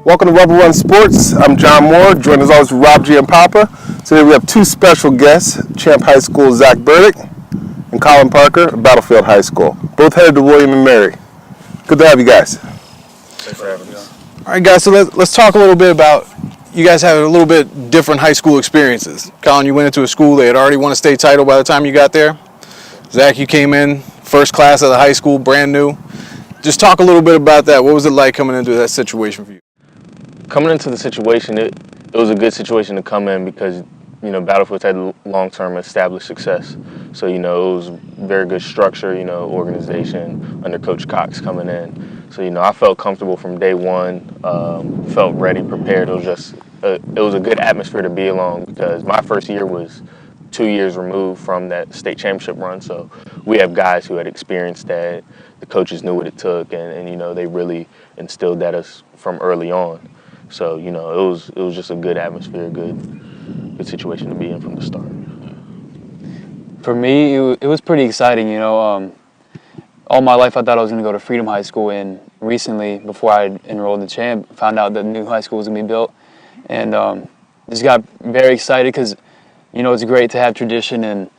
Welcome to Rubber Run Sports. I'm John Moore, joined as always with Rob G and Papa. Today we have two special guests, Champ High School Zach Burdick and Colin Parker of Battlefield High School, both headed to William and Mary. Good to have you guys. Thanks for having us. All right, guys, so let's talk a little bit about, you guys have a little bit different high school experiences. Colin, you went into a school that had already won a state title by the time you got there. Zach, you came in first class of the high school, brand new. Just talk a little bit about that. What was it like coming into that situation for you? Coming into the situation, it was a good situation to come in because, Battlefield's had long-term established success. So, it was very good structure, organization under Coach Cox coming in. So, I felt comfortable from day one, felt ready, prepared. It was a good atmosphere to be along because my first year was 2 years removed from that state championship run. So we have guys who had experienced that. The coaches knew what it took, and they really instilled that us from early on. So, it was just a good atmosphere, good situation to be in from the start. For me, it was pretty exciting, all my life I thought I was going to go to Freedom High School, and recently, before I enrolled in Champ, found out that the new high school was going to be built, and just got very excited because, it's great to have tradition and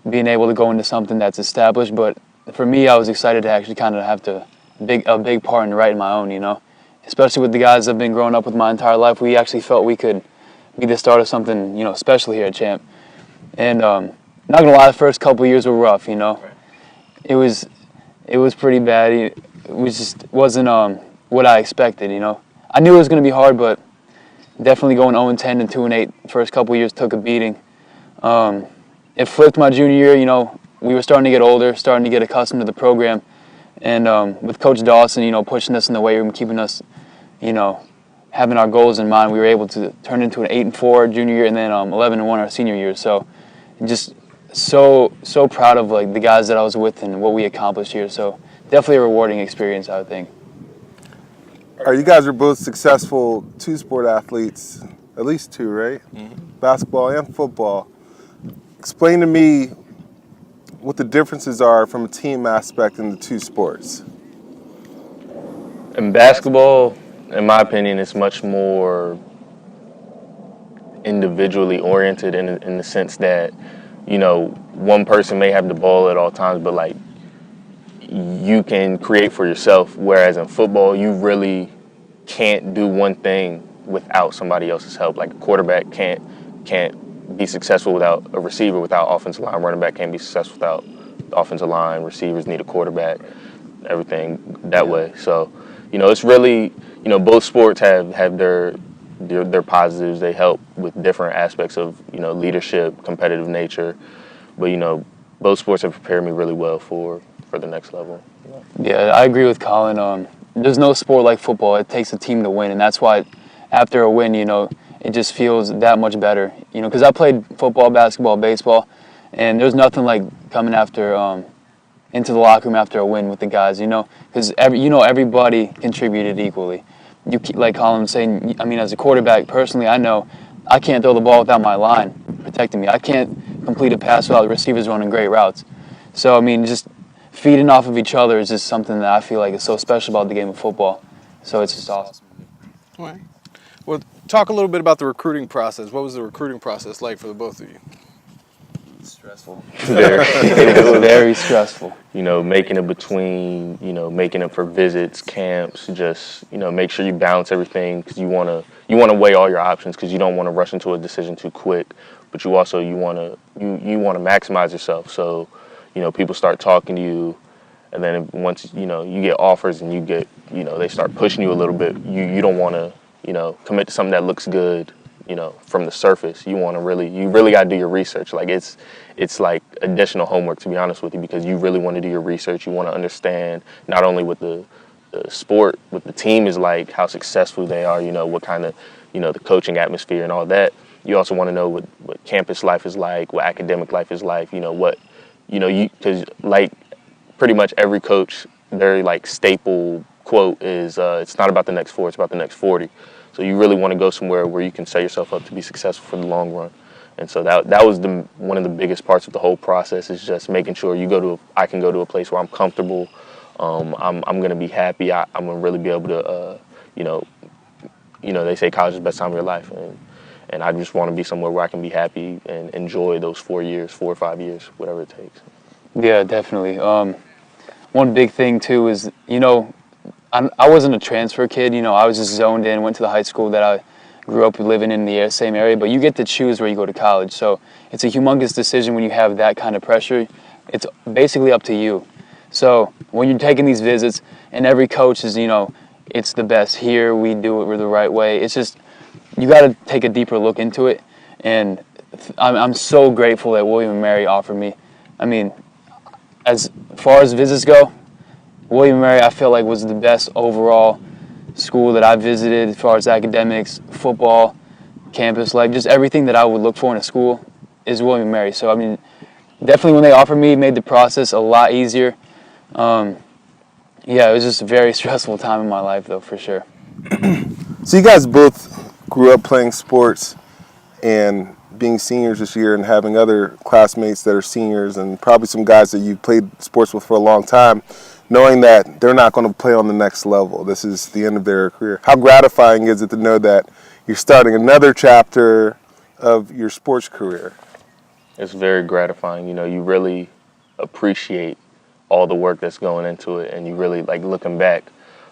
being able to go into something that's established, but for me, I was excited to actually kind of have a big part in writing my own, especially with the guys I've been growing up with my entire life. We actually felt we could be the start of something, special here at Champ. And not gonna lie, the first couple of years were rough, It was pretty bad. It just wasn't what I expected, I knew it was gonna be hard, but definitely going 0-10 and 2-8 first couple of years took a beating. It flipped my junior year, we were starting to get older, starting to get accustomed to the program. And with Coach Dawson, pushing us in the weight room, keeping us, having our goals in mind, we were able to turn into an 8-4 junior year and then 11-1 our senior year. So just so proud of the guys that I was with and what we accomplished here. So definitely a rewarding experience, I would think. All right, you guys are both successful two-sport athletes, at least two, right? Mm-hmm. Basketball and football. Explain to me what the differences are from a team aspect in the two sports. In basketball, in my opinion, it's much more individually oriented in the sense that, one person may have the ball at all times, but you can create for yourself. Whereas in football, you really can't do one thing without somebody else's help. Like a quarterback can't be successful without a receiver, without offensive line. Running back can't be successful without the offensive line. Receivers need a quarterback, everything that way. So, it's really, both sports have their positives. They help with different aspects of, leadership, competitive nature. But, both sports have prepared me really well for the next level. Yeah, I agree with Colin. There's no sport like football. It takes a team to win, and that's why after a win, it just feels that much better. Because I played football, basketball, baseball, and there's nothing like coming after into the locker room after a win with the guys. Because everybody contributed equally. Like Colin was saying, as a quarterback, personally, I know I can't throw the ball without my line protecting me. I can't complete a pass without the receivers running great routes. So just feeding off of each other is just something that I feel like is so special about the game of football. So it's just awesome. All right. Well, talk a little bit about the recruiting process. What was the recruiting process like for the both of you? Stressful. It was very stressful. Making it between, making it for visits, camps, just, make sure you balance everything because you want to weigh all your options because you don't want to rush into a decision too quick, but you want to maximize yourself. So, people start talking to you, and then once, you get offers and you get, they start pushing you a little bit, you don't want to, commit to something that looks good, from the surface. You really got to do your research. It's like additional homework, to be honest with you, because you really want to do your research. You want to understand not only what the sport, what the team is like, how successful they are, what kind of, the coaching atmosphere and all that. You also want to know what campus life is like, what academic life is like, because pretty much every coach, their staple quote is, it's not about the next 4, it's about the next 40. So you really want to go somewhere where you can set yourself up to be successful for the long run. And so that was one of the biggest parts of the whole process, is just making sure I can go to a place where I'm comfortable. I'm going to be happy. I'm going to really be able to, they say college is the best time of your life, and I just want to be somewhere where I can be happy and enjoy those 4 years, 4 or 5 years, whatever it takes. Yeah, definitely. One big thing too is, I wasn't a transfer kid. I was just zoned in, went to the high school that I grew up living in the same area, but you get to choose where you go to college. So it's a humongous decision when you have that kind of pressure. It's basically up to you. So when you're taking these visits and every coach is, it's the best here, we do it the right way. It's just, you got to take a deeper look into it. And I'm so grateful that William & Mary offered me. I mean, as far as visits go, William & Mary I feel like was the best overall school that I visited as far as academics, football, campus life, just everything that I would look for in a school is William & Mary. So, I mean, definitely when they offered me, it made the process a lot easier. Yeah, it was just a very stressful time in my life, though, for sure. So you guys both grew up playing sports and being seniors this year and having other classmates that are seniors and probably some guys that you played sports with for a long time, knowing that they're not going to play on the next level. This is the end of their career. How gratifying is it to know that you're starting another chapter of your sports career? It's very gratifying. You really appreciate all the work that's going into it, and you really, like, looking back,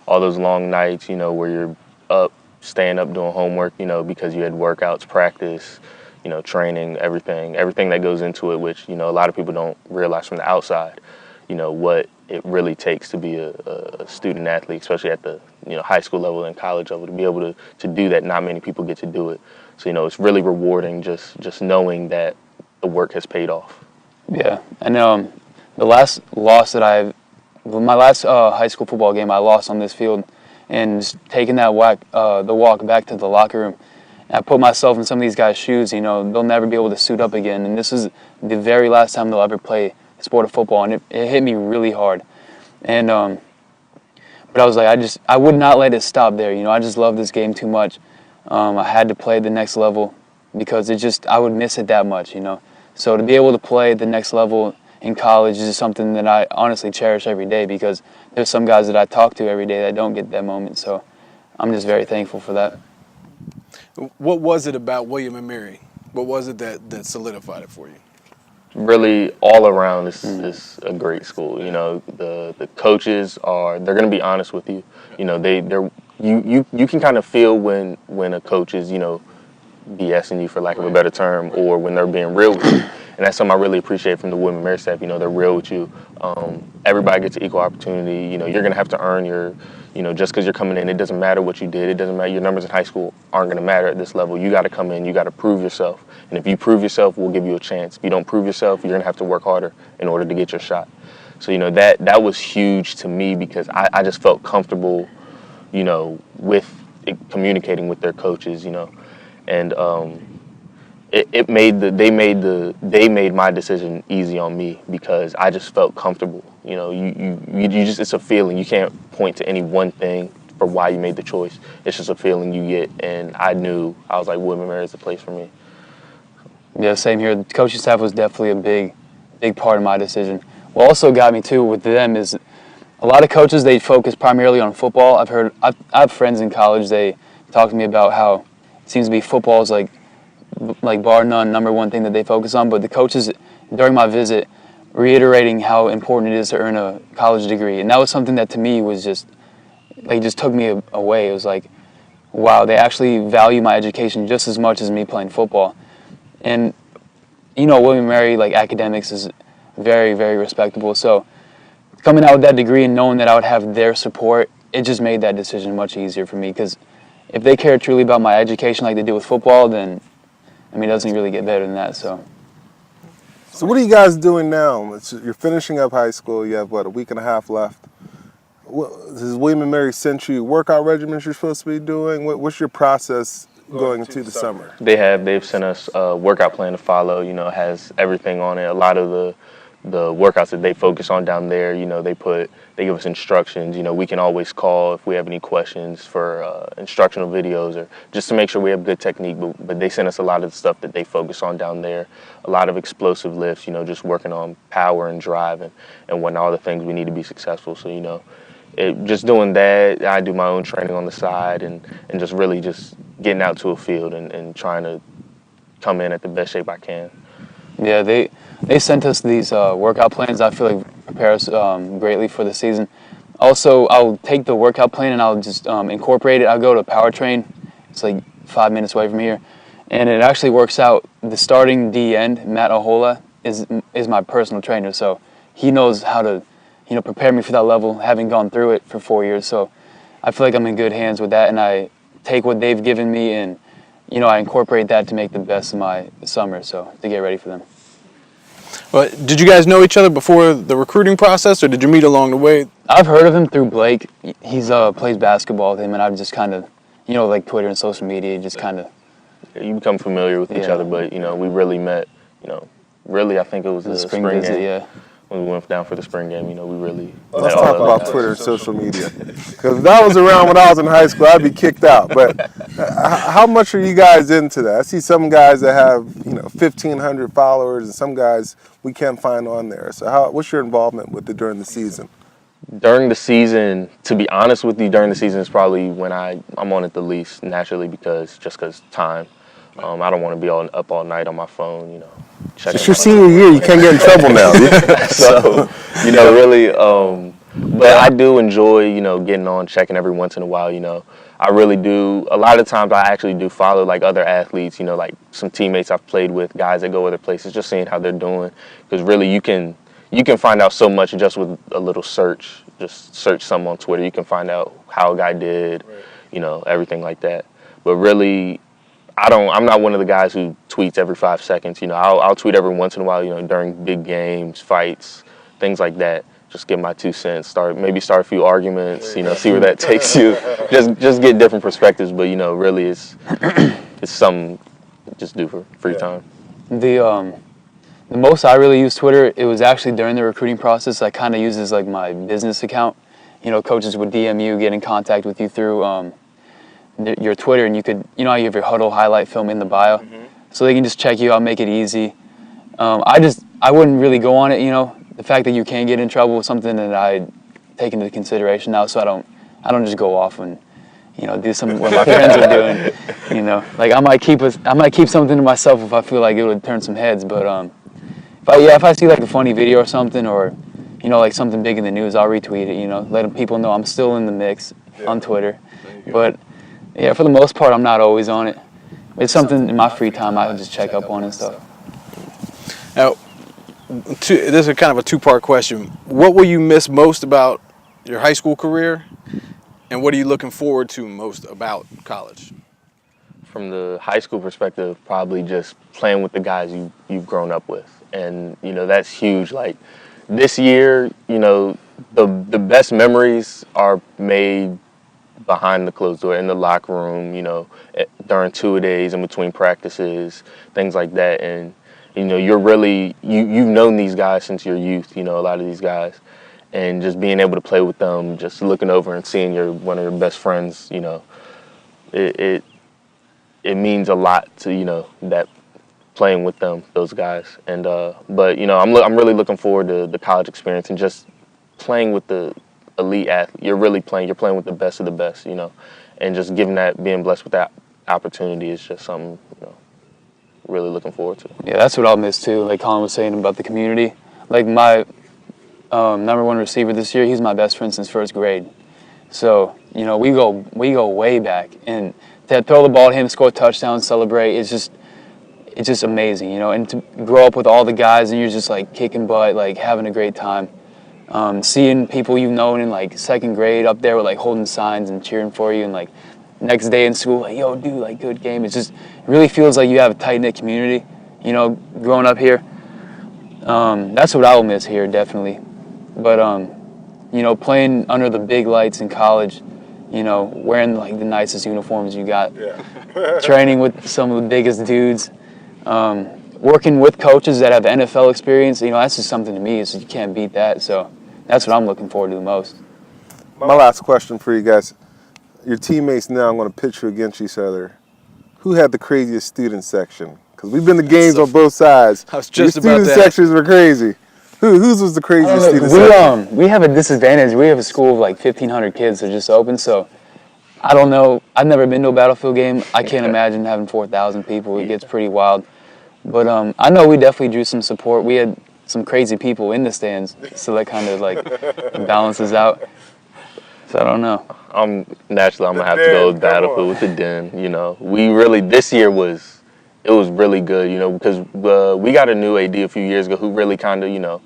all those long nights, where you're up, staying up doing homework, because you had workouts, practice, training, everything that goes into it, which, a lot of people don't realize from the outside, what it really takes to be a student athlete, especially at the, high school level and college level, to be able to do that. Not many people get to do it. So, it's really rewarding just knowing that the work has paid off. Yeah, and the last loss that my last high school football game, I lost on this field, and just taking that the walk back to the locker room, I put myself in some of these guys' shoes. They'll never be able to suit up again, and this is the very last time they'll ever play the sport of football, and it hit me really hard. And but I was like, I would not let it stop there. I just love this game too much. I had to play the next level because I would miss it that much. So to be able to play the next level in college is something that I honestly cherish every day, because there's some guys that I talk to every day that don't get that moment. So I'm just very thankful for that. What was it about William & Mary? What was it that solidified it for you? Really, all around, this is a great school. The coaches they're going to be honest with you. You can kind of feel when a coach is, BSing you, for lack of a better term, or when they're being real with you. And that's something I really appreciate from the William & Mary staff. They're real with you. Everybody gets equal opportunity. You're going to have to earn your, just because you're coming in, it doesn't matter what you did. It doesn't matter. Your numbers in high school aren't going to matter at this level. You got to come in. You got to prove yourself. And if you prove yourself, we'll give you a chance. If you don't prove yourself, you're going to have to work harder in order to get your shot. So, that was huge to me, because I just felt comfortable, with communicating with their coaches, and they made my decision easy on me, because I just felt comfortable. You just, it's a feeling. You can't point to any one thing for why you made the choice. It's just a feeling you get, and I was like, William & Mary is the place for me. Yeah, same here. The coaching staff was definitely a big part of my decision. What also got me too with them is a lot of coaches, they focus primarily on football. I have friends in college, they talk to me about how it seems to be football is like bar none, number one thing that they focus on. But the coaches during my visit reiterating how important it is to earn a college degree. And that was something that to me was just took me away. It was like, wow, they actually value my education just as much as me playing football. And, William & Mary, academics is very, very respectable. So coming out with that degree and knowing that I would have their support, it just made that decision much easier for me, because if they care truly about my education like they do with football, then, it doesn't really get better than that. So what are you guys doing now? You're finishing up high school. You have, a week and a half left. Has William & Mary sent you workout regimens you're supposed to be doing? What's your process going into the summer? They've sent us a workout plan to follow. It has everything on it. A lot of the workouts that they focus on down there, they give us instructions. We can always call if we have any questions for instructional videos, or just to make sure we have good technique. But they send us a lot of the stuff that they focus on down there. A lot of explosive lifts, just working on power and drive and all the things we need to be successful. So, just doing that, I do my own training on the side and just really just getting out to a field and trying to come in at the best shape I can. Yeah, they sent us these workout plans. I feel like prepare us greatly for the season. Also, I'll take the workout plan and I'll just incorporate it. I'll go to Power Train. It's like 5 minutes away from here, and it actually works out. The starting D end, Matt Ahola, is my personal trainer, so he knows how to, prepare me for that level, having gone through it for 4 years. So I feel like I'm in good hands with that, and I take what they've given me and, I incorporate that to make the best of my summer, so to get ready for them. Well, did you guys know each other before the recruiting process, or did you meet along the way? I've heard of him through Blake. He's plays basketball with him, and I've just kind of, like Twitter and social media, just kind of. You become familiar with each other, but we really met. Really, I think it was the spring visit, game. yeah. When we went down for the spring game, we really. Let's talk about Twitter and social media. Because if that was around when I was in high school, I'd be kicked out. But how much are you guys into that? I see some guys that have 1,500 followers, and some guys we can't find on there. So what's your involvement with it during the season? During the season, to be honest with you, during the season is probably when I'm on it the least naturally because time. I don't want to be up all night on my phone, checking. It's your senior year. You can't get in trouble now. So, really, but I do enjoy, getting on, checking every once in a while, I really do. A lot of times I actually do follow, like, other athletes, like some teammates I've played with, guys that go other places, just seeing how they're doing. Because really you can find out so much just with a little search. Just search something on Twitter. You can find out how a guy did, everything like that. But really, I'm not one of the guys who tweets every 5 seconds. I'll tweet every once in a while, during big games, fights, things like that. Just get my 2 cents, start a few arguments, see where that takes you. Just get different perspectives, but really it's something to just do for free time. The most I really use Twitter, it was actually during the recruiting process. I kind of use it as like my business account. Coaches would DM you, get in contact with you through your Twitter, and you could, you have your huddle highlight film in the bio, so they can just check you out, make it easy. I wouldn't really go on it, the fact that you can get in trouble with something that I take into consideration now, so I don't just go off and, do something what my friends are doing, like I might keep something to myself if I feel like it would turn some heads, but if I see like a funny video or something, or like something big in the news, I'll retweet it, letting people know I'm still in the mix on Twitter, but. Yeah, for the most part, I'm not always on it. It's something in my free time I just check up on and stuff. Now, this is kind of a two-part question. What will you miss most about your high school career, and what are you looking forward to most about college? From the high school perspective, probably just playing with the guys you've grown up with. And, that's huge. Like, this year, the best memories are made behind the closed door, in the locker room, during two-a-days, in between practices, things like that. And, you're really, you've known these guys since your youth, a lot of these guys. And just being able to play with them, just looking over and seeing one of your best friends, it means a lot to, that playing with them, those guys. And, but, I'm really looking forward to the college experience and just playing with the elite athlete. You're playing with the best of the best, and just being blessed with that opportunity is just something, really looking forward to. Yeah, that's what I'll miss too. Like Colin was saying about the community. Like my number one receiver this year, he's my best friend since first grade. So, we go way back, and to throw the ball at him, score a touchdown, celebrate, it's just amazing, and to grow up with all the guys and you're just like kicking butt, like having a great time. Seeing people you've known in like second grade up there with like holding signs and cheering for you, and like next day in school, like, yo, dude, like good game. It really feels like you have a tight-knit community, growing up here. That's what I will miss here, definitely. But, playing under the big lights in college, wearing like the nicest uniforms you got, training with some of the biggest dudes, working with coaches that have NFL experience, that's just something to me. So you can't beat that. So that's what I'm looking forward to the most. My last question for you guys. Your teammates now, I'm going to pitch you against each other. Who had the craziest student section? Because we've been to games on both sides. I was just Your about student that. sections were crazy. Whose was the craziest student? We have a disadvantage. We have a school of like 1,500 kids that just opened, so I don't know. I've never been to a Battlefield game. I can't imagine having 4,000 people. It gets pretty wild. But I know we definitely drew some support. We had some crazy people in the stands, so that kind of like balances out. So I don't know. I'm gonna have to go with Battlefield with the Den. You know, we really this year was really good. You know, because we got a new AD a few years ago who really kind of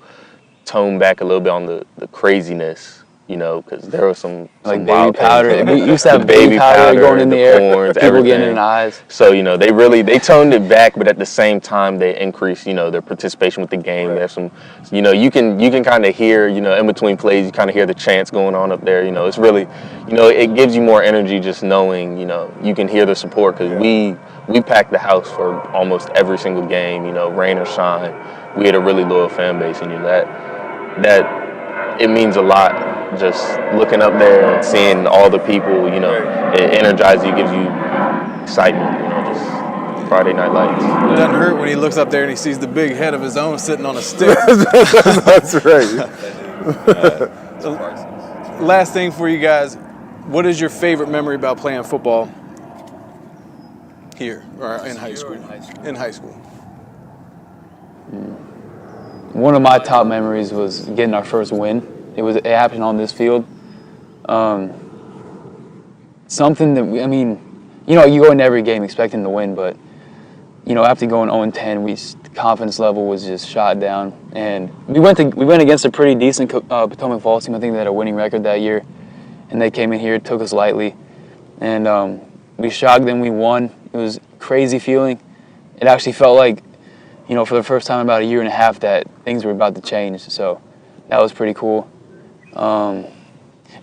toned back a little bit on the craziness. You know, because there was some Like baby wild powder. things. We used to have baby powder going in the air, horns, people getting everything. in the eyes. So they toned it back, but at the same time they increased their participation with the game. There's some you can kind of hear in between plays you kind of hear the chants going on up there. It's really it gives you more energy just knowing you can hear the support because we packed the house for almost every single game. Rain or shine, we had a really loyal fan base, and that it means a lot. Just looking up there and seeing all the people, it energizes you, gives you excitement, just Friday Night Lights. It doesn't hurt when he looks up there and he sees the big head of his own sitting on a stick. That's right. Last thing for you guys, what is your favorite memory about playing football here or in high school? In high school. One of my top memories was getting our first win. It happened on this field. Something that you go into every game expecting to win, but after going 0-10, the confidence level was just shot down, and we went against a pretty decent Potomac Falls team. I think they had a winning record that year, and they came in here, took us lightly, and we shocked them. We won. It was a crazy feeling. It actually felt like, for the first time in about a year and a half, that things were about to change. So that was pretty cool.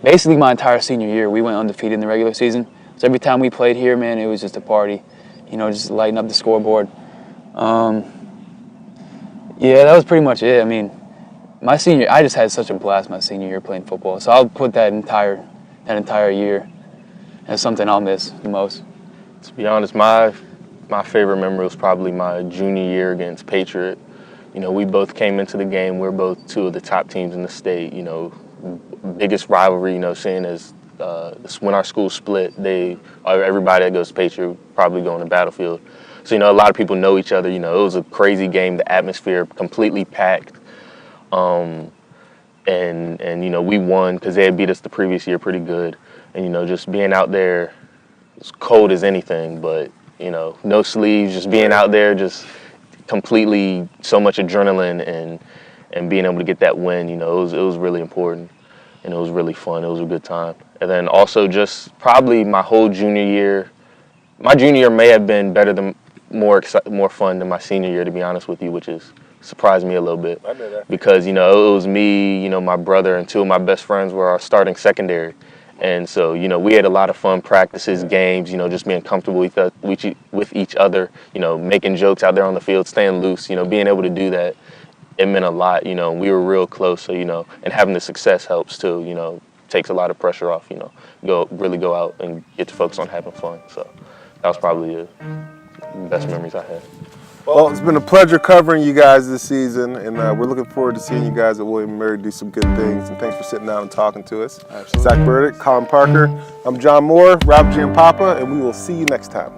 Basically my entire senior year, we went undefeated in the regular season. So every time we played here, man, it was just a party. Just lighting up the scoreboard. Yeah, that was pretty much it. I just had such a blast my senior year playing football. So I'll put that entire year as something I'll miss the most. To be honest, my favorite memory was probably my junior year against Patriot. We both came into the game. We're both two of the top teams in the state. Biggest rivalry, seeing as when our school split, everybody that goes to Patriot probably going to Battlefield. So, a lot of people know each other. It was a crazy game, the atmosphere completely packed. And we won because they had beat us the previous year pretty good. And, just being out there, it's cold as anything, but, no sleeves, just being out there, just completely so much adrenaline and being able to get that win, it was really important. And it was really fun. It was a good time. And then also just probably my whole junior year. My junior year may have been better than more fun than my senior year, to be honest with you, which is surprised me a little bit. I know that. Because, it was me, my brother, and two of my best friends were our starting secondary. And so, we had a lot of fun practices, games, just being comfortable with each other, making jokes out there on the field, staying loose, being able to do that. It meant a lot, we were real close, so, and having the success helps too, takes a lot of pressure off, go out and get to focus on having fun. So that was probably the best memories I had. Well, it's been a pleasure covering you guys this season, and we're looking forward to seeing you guys at William & Mary do some good things, and thanks for sitting down and talking to us. Absolutely. Zach Burdick, Colin Parker, I'm John Moore, Rob Giampapa, and we will see you next time.